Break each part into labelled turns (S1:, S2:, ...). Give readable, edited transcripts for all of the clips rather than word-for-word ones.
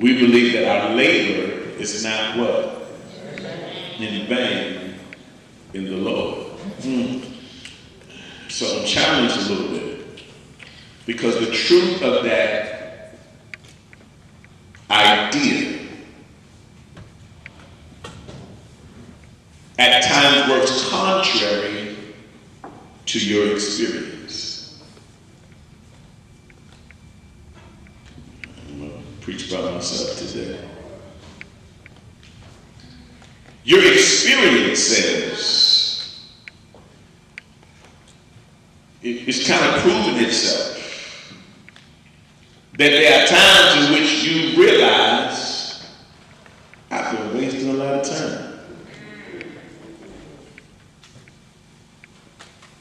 S1: we believe that our labor is not what? In vain in the Lord. So I'm challenged a little bit, because the truth of that idea at times works contrary to your experience. I'm going to preach by myself today. Your experience says, it's kind of proven itself, that there are times in which you realize, I've been wasting a lot of time.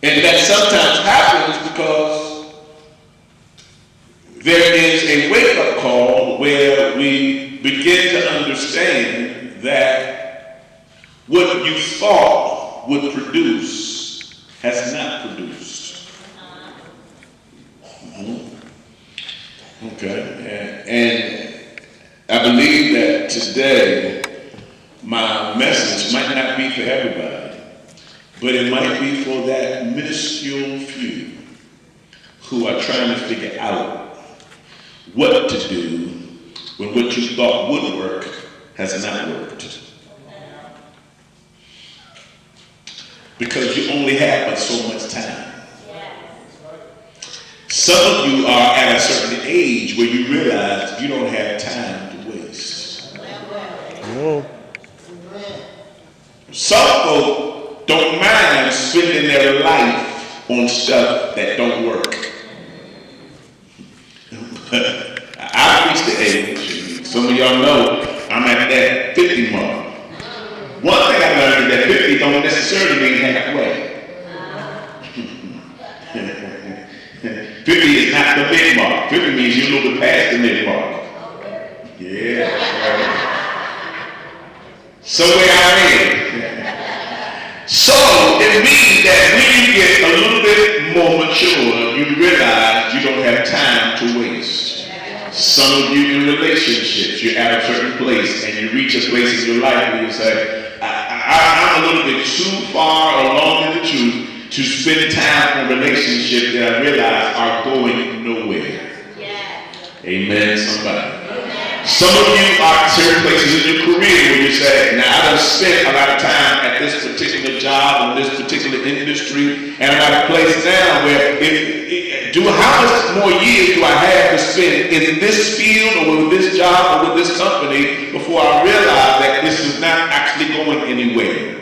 S1: And that sometimes happens because there is a wake-up call where we begin to understand that what you thought would produce has not produced. Okay, and I believe that today my message might not be for everybody, but it might be for that minuscule few who are trying to figure out what to do when what you thought would work has not worked. Because you only have but so much time. Some of you are at a certain age where you realize you don't have time to waste. Some folk don't mind spending their life on stuff that don't work. I reached the age, some of y'all know, I'm at that 50 mark. One thing I learned is that 50 don't necessarily mean halfway. 50 is not the mid mark. 50 means you're a little bit past the mid mark. Yeah. Somewhere out there. So it means that when you get a little bit more mature, you realize you don't have time to waste. Some of you in relationships, you're at a certain place and you reach a place in your life where you say, I'm a little bit too far along in the truth to spend time in relationships that I realize are going nowhere. Amen, somebody. Some of you are at certain places in your career where you say, now I done spent a lot of time at this particular job, in this particular industry, and I'm at a place now where how much more years do I have to spend in this field or with this job or with this company before I realize that this is not actually going anywhere?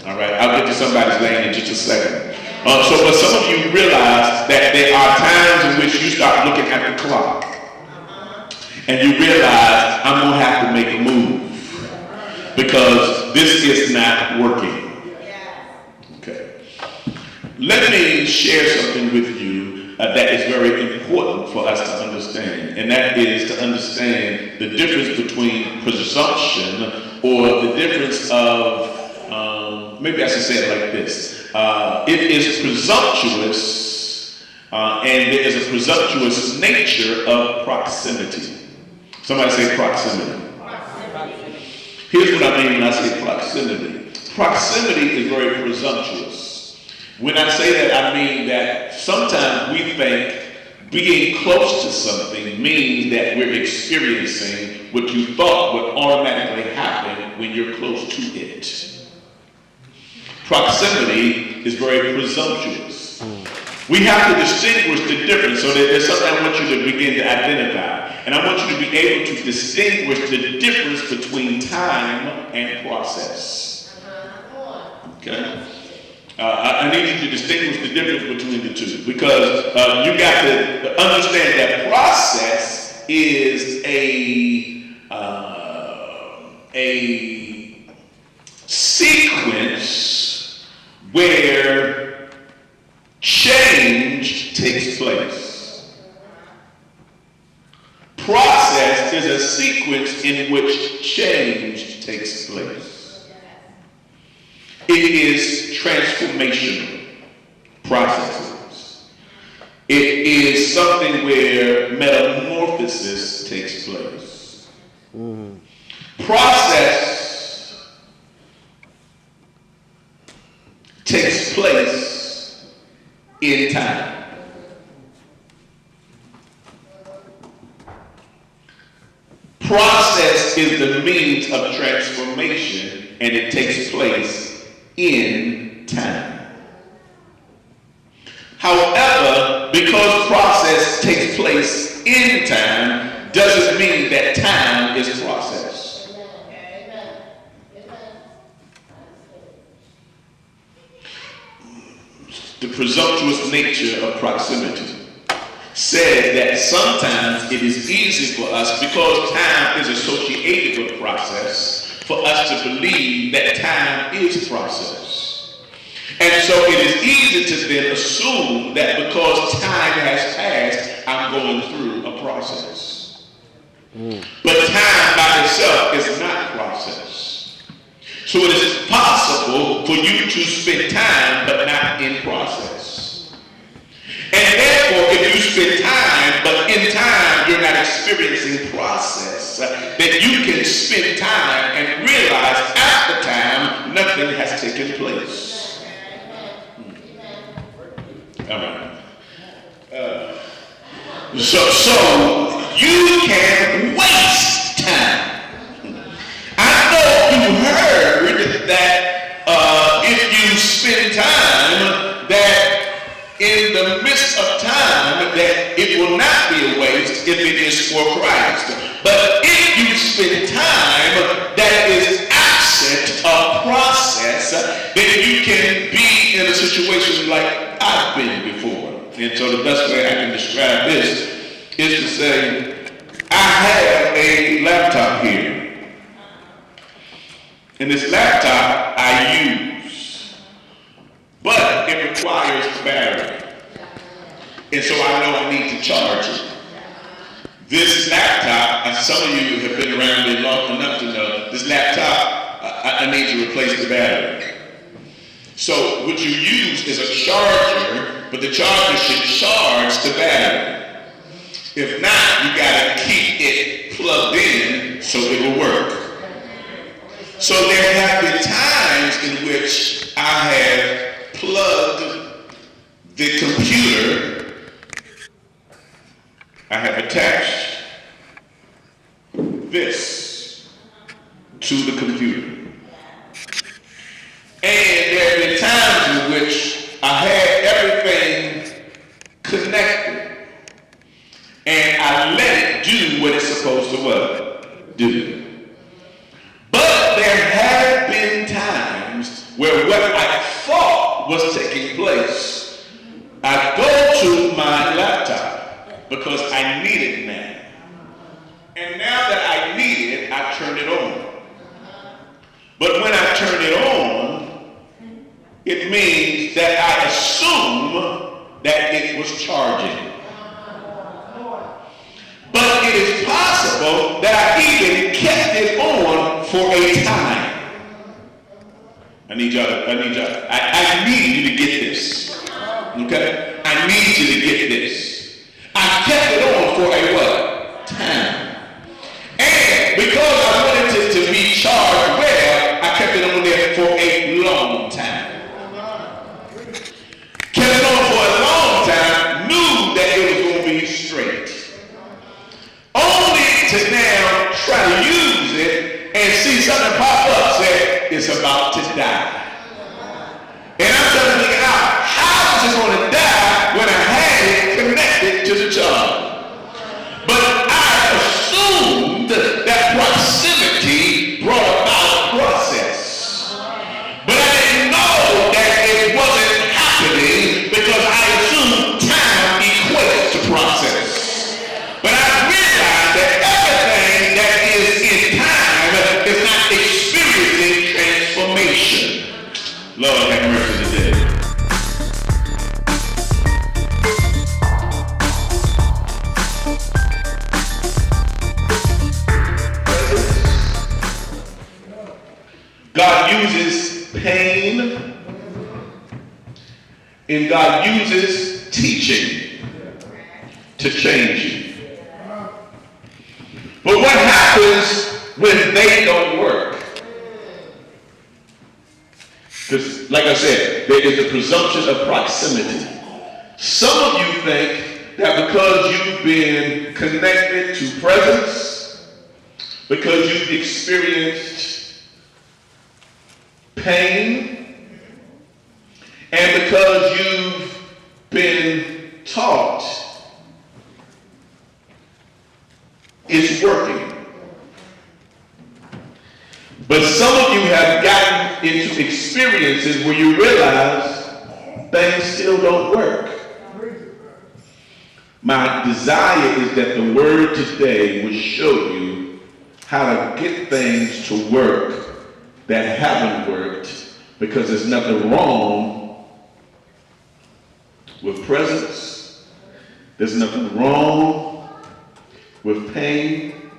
S1: All right, I'll get to somebody's lane in just a second. But some of you realize that there are times in which you start looking at the clock and you realize I'm going to have to make a move because this is not working. Okay. Let me share something with you that is very important for us to understand, and that is to understand the difference between presumption or the difference of maybe I should say it like this. It is presumptuous, and there is a presumptuous nature of proximity. Somebody say proximity. Here's what I mean when I say proximity. Proximity is very presumptuous. When I say that, I mean that sometimes we think being close to something means that we're experiencing what you thought would automatically happen when you're close to it. Proximity is very presumptuous. We have to distinguish the difference, so that there's something I want you to begin to identify. And I want you to be able to distinguish the difference between time and process. Okay? I need you to distinguish the difference between the two, because you got to understand that process is a sequence where change takes place. Process is a sequence in which change takes place. It is transformational processes. It is something where metamorphosis takes place. Process takes place in time. Process is the means of transformation, and it takes place in time. However, because process takes place in time, doesn't mean that time is process. The presumptuous nature of proximity said that sometimes it is easy for us, because time is associated with process, for us to believe that time is process. And so it is easy to then assume that because time has passed, I'm going through a process. But time by itself is not process. So it is possible for you to spend time but not in process. And therefore, if you spend time, but in time you're not experiencing process, then you can spend time and realize after time nothing has taken place. All right. So you can waste time. I know you heard that if you spend time, that in the midst of time, that it will not be a waste if it is for Christ. But if you spend time that is absent of process, then you can be in a situation like I've been before. And so the best way I can describe this is to say, I have a laptop here. And this laptop I use, but it requires a battery. And so I know I need to charge it. This laptop, and some of you have been around me long enough to know, this laptop, I need to replace the battery. So what you use is a charger, but the charger should charge the battery. If not, you gotta keep it plugged in so it will work. So there have been times in which I have plugged the computer, I have attached this to the computer. And there have been times in which I had everything connected and I let it do what it's supposed to do. But there have been times where what I thought was taking place, I go to my laptop because I need it now. And now that I need it, I turn it on. But when I turn it on, it means that I assume that it was charging. But it is possible that I even kept it on for a time. I need you to get this. Okay? I need you to get this. I kept it on for a what? Time. And because I wanted it to be charged well, I kept it on there for a long time. Kept it on for a long time, knew that it was going to be straight. Only to now try to use it and see something pop up, say, it's about to die. And I'm trying to figure out, how is it going to die when I had it connected to the charge? But I assumed that proximity brought about process. But I didn't know that it wasn't happening because I assumed time equates to process. But I realized that everything that is in time is not experiencing transformation. Lord have mercy today. God uses pain and God uses teaching to change you. But what happens happens when they don't work? Because, like I said, there is a presumption of proximity. Some of you think that because you've been connected to presence, because you've experienced pain, and because you've been taught, it's working. But some of you have gotten into experiences where you realize things still don't work. My desire is that the word today will show you how to get things to work that haven't worked, because there's nothing wrong with presence. There's nothing wrong with pain.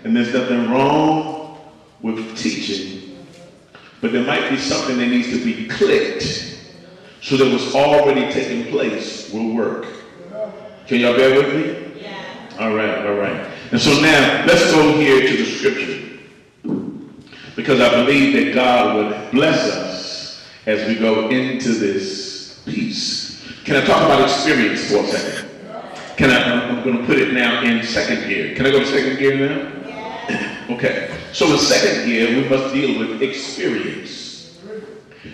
S1: And there's nothing wrong with teaching. But there might be something that needs to be clicked so that what's already taking place will work. Can y'all bear with me? Yeah. All right. And so now, let's go here to the scripture, because I believe that God would bless us as we go into this piece. Can I talk about experience for a second? I'm going to put it now in second gear. Can I go to second gear now? Yeah. Okay. So in second gear, we must deal with experience.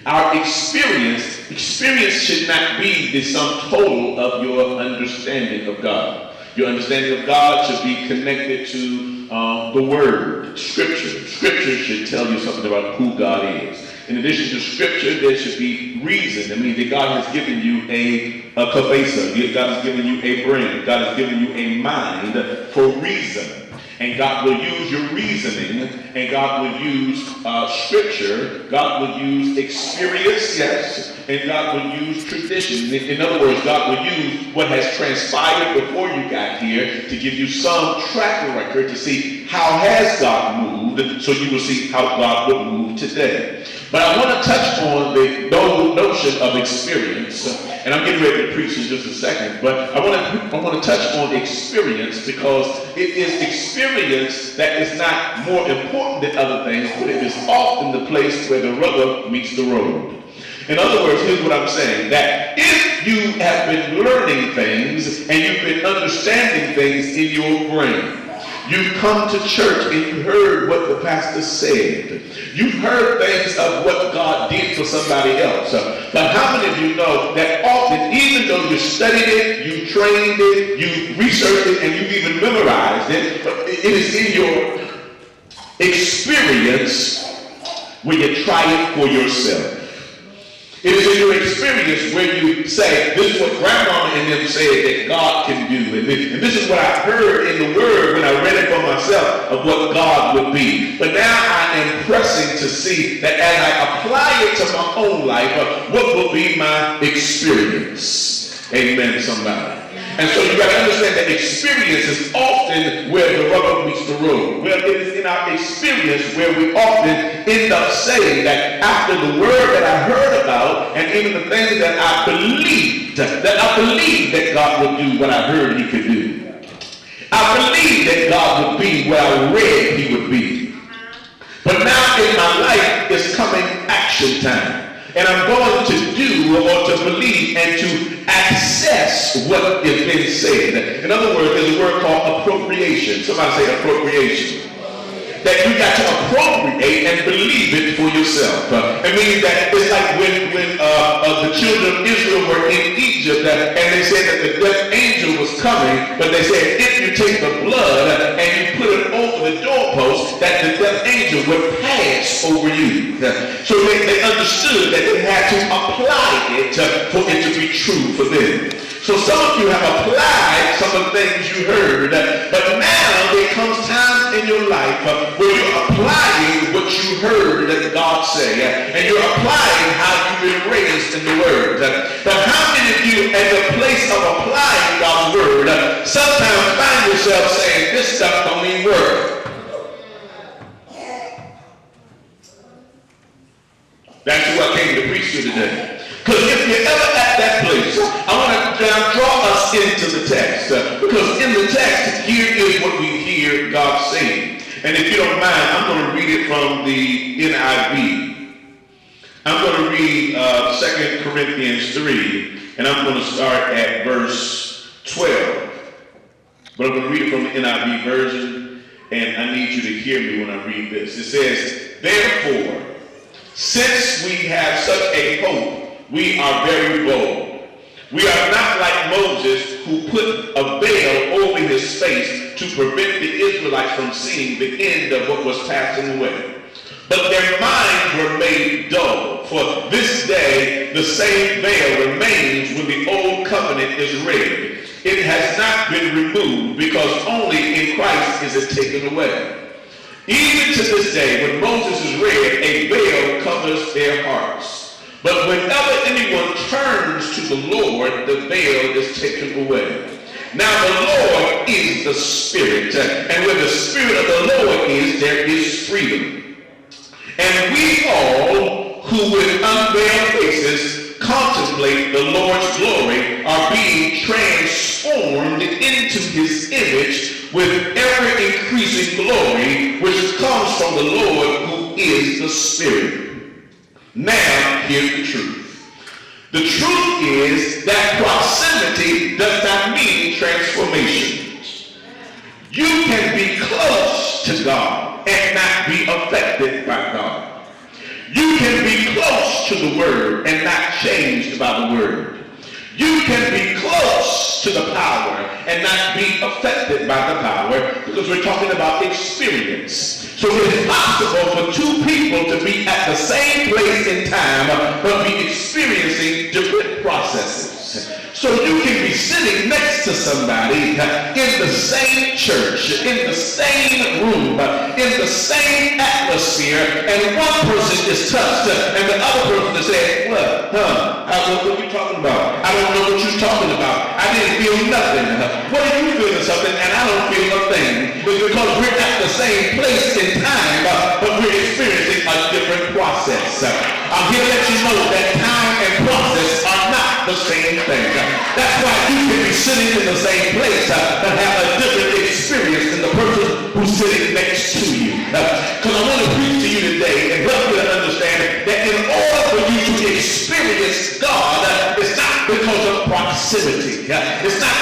S1: Our experience should not be the sum total of your understanding of God. Your understanding of God should be connected to the Word, Scripture. Scripture should tell you something about who God is. In addition to Scripture, there should be reason. That means that God has given you a cabeza. God has given you a brain. God has given you a mind for reason. And God will use your reasoning, and God will use scripture, God will use experience, yes, and God will use tradition. In other words, God will use what has transpired before you got here to give you some track record to see how has God moved, so you will see how God will move today. But I want to touch on the notion of experience, and I'm getting ready to preach in just a second, but I want to touch on experience, because it is experience that is not more important than other things, but it is often the place where the rubber meets the road. In other words, here's what I'm saying, that if you have been learning things and you've been understanding things in your brain, you've come to church and you heard what the pastor said. You've heard things of what God did for somebody else. But how many of you know that often, even though you studied it, you trained it, you researched it, and you've even memorized it, but it is in your experience when you try it for yourself. It is in your experience where you say, this is what Grandma and them said that God can do. And this is what I heard in the Word when I read it for myself of what God would be. But now I am pressing to see that as I apply it to my own life, what will be my experience? Amen, somebody. And so you got to understand that experience is often where the rubber meets the road. Well, it is in our experience where we often end up saying that after the word that I heard about, and even the things that I believed that God would do what I heard he could do. I believed that God would be what I read he would be. But now in my life is coming action time. And I'm going to do or to believe and to access what is being said. In other words, there's a word called appropriation. Somebody say appropriation. That you got to appropriate and believe it for yourself. It means that it's like when the children of Israel were in Egypt and they said that the death angel was coming, but they said if you take the blood and you put it over the doorpost, that the death angel would pass over you. So they understood that they had to apply it for it to be true for them. So some of you have applied some of the things you heard, but now there comes times in your life where you're applying what you heard God say, and you're applying how you've been raised in the Word. But how many of you, at the place of applying God's Word, sometimes find yourself saying, this stuff don't even work? That's who I came to preach to today. Because if you're ever at that place, I want to draw us into the text. Because in the text, here is what we hear God saying. And if you don't mind, I'm going to read it from the NIV. I'm going to read 2 Corinthians 3, and I'm going to start at verse 12. But I'm going to read it from the NIV version, and I need you to hear me when I read this. It says, therefore, since we have such a hope, we are very bold. We are not like Moses, who put a veil over his face to prevent the Israelites from seeing the end of what was passing away. But their minds were made dull, for this day the same veil remains when the old covenant is read. It has not been removed, because only in Christ is it taken away. Even to this day, when Moses is read, a veil covers their hearts. But whenever anyone turns to the Lord, the veil is taken away. Now the Lord is the Spirit, and where the Spirit of the Lord is, there is freedom. And we all, who with unveiled faces contemplate the Lord's glory, are being transformed into his image with ever-increasing glory, which comes from the Lord, who is the Spirit. Now, here's the truth. The truth is that proximity does not mean transformation. You can be close to God and not be affected by God. You can be close to the Word and not changed by the Word. You can be close to the power and not be affected by the power, because we're talking about experience. So it is possible for two people to be at the same place in time but be experiencing different processes. So you can be sitting next to somebody in the same church, in the same room, in the same atmosphere, and one person is touched and the other person is saying, what are you talking about? I don't know what you're talking about. I didn't feel nothing. What are you feeling something and I don't feel a thing? Because we're at the same place in time, but we're experiencing a different process. I'm here to let you know that time and process are not the same thing. That's why you can be sitting in the same place but have a different experience than the person who's sitting next to you. Because I want to preach to you today and help you to understand that in order for you to experience God, it's not because of proximity. It's not